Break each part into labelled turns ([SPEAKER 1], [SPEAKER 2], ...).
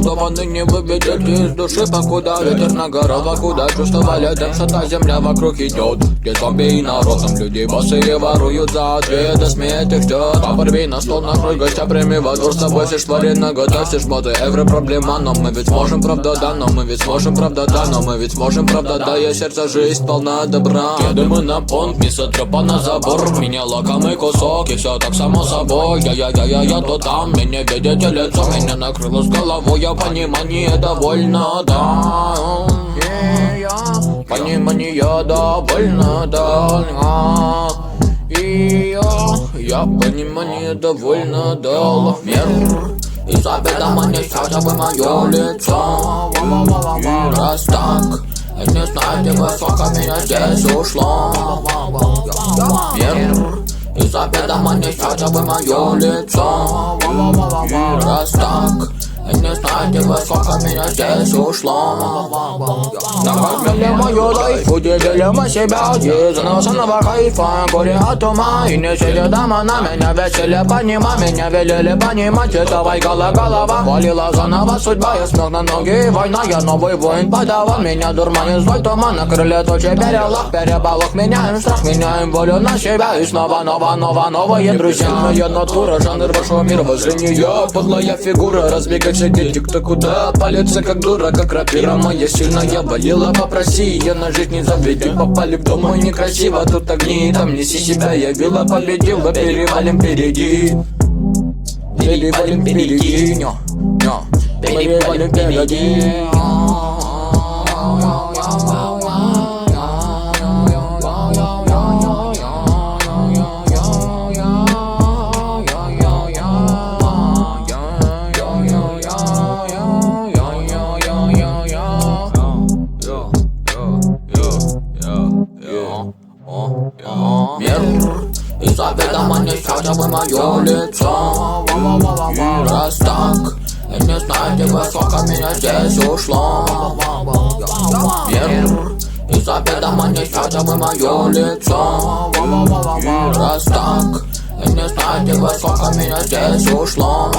[SPEAKER 1] заколдованы не выведет из души, покуда ветер на горах, куда чувствовали тем, что та земля вокруг идет. Где зомби и народ, там люди босые воруют за ответы, смеет их ждет. Порви на стол, накрой гостя, прими во двор с собой, все швари наготовь, все шмоты, эвро проблема. Но мы ведь сможем, правда, да, но мы ведь сможем, правда, да, но мы ведь сможем, правда, да. Я сердце, жизнь полна добра. Едем мы на понт, не сотрепа на забор. Меня лакомый кусок, и все так само собой. Я то там, меня видите лицо, меня накрыло с головой. Я понимание довольно, да. Понимание довольно, да. И я понимание довольно дал мир. Из обеда мне хотя бы мое лицо. И раз так, не знаете, высоко меня здесь ушло. Мир. Из обеда мне хотя бы мое лицо. И раз так, не знаете, высоко меня здесь ушло. Накормили мою лайф, уделили мы себя из носаного кайфа. Горе от ума и не сидит дома на меня. Веселье понима, меня велели понимать. Давай голова, валила заново судьба. Я смех на ноги, война, я новый воин подавал. Меня дурманит злой туман, на крыле тучи перелах, перебалах. Меняем страх, меняем волю на себя. И снова новые друзья. Моя натура, жанр вашего мира, возле нее подлая фигура. Разбегать сидеть, кто куда, палится как дура, как рапира. Моя сильная болела, попроси ее на жизнь не заведи. Попали в дом мой некрасиво, тут огни, там неси себя. Я вела, победила, перевалим впереди. Перевалим впереди, перевалим впереди. Мир, из обеда мне хотя бы мое лицо. И раз так, не знаете, высоко меня здесь ушло. Мир, из обеда мне хотя бы мое лицо. И раз так, не знаете, высоко меня здесь ушло.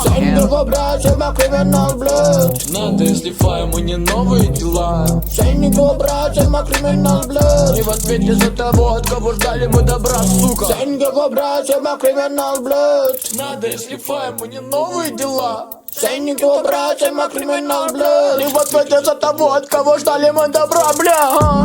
[SPEAKER 1] Сеньор, братья, криминал, блядь.
[SPEAKER 2] Надо, если фаем, мы не новые дела.
[SPEAKER 1] Сеньор, братья, криминал, блядь.
[SPEAKER 2] И в ответе за того, от кого ждали мы добра, сука.
[SPEAKER 1] Сеньор, братья, криминал, блядь.
[SPEAKER 2] Надо, если фаем, мы не новые дела.
[SPEAKER 1] Сеньор, братья, криминал, блядь. И в ответе за того, от кого ждали мы добра, бля.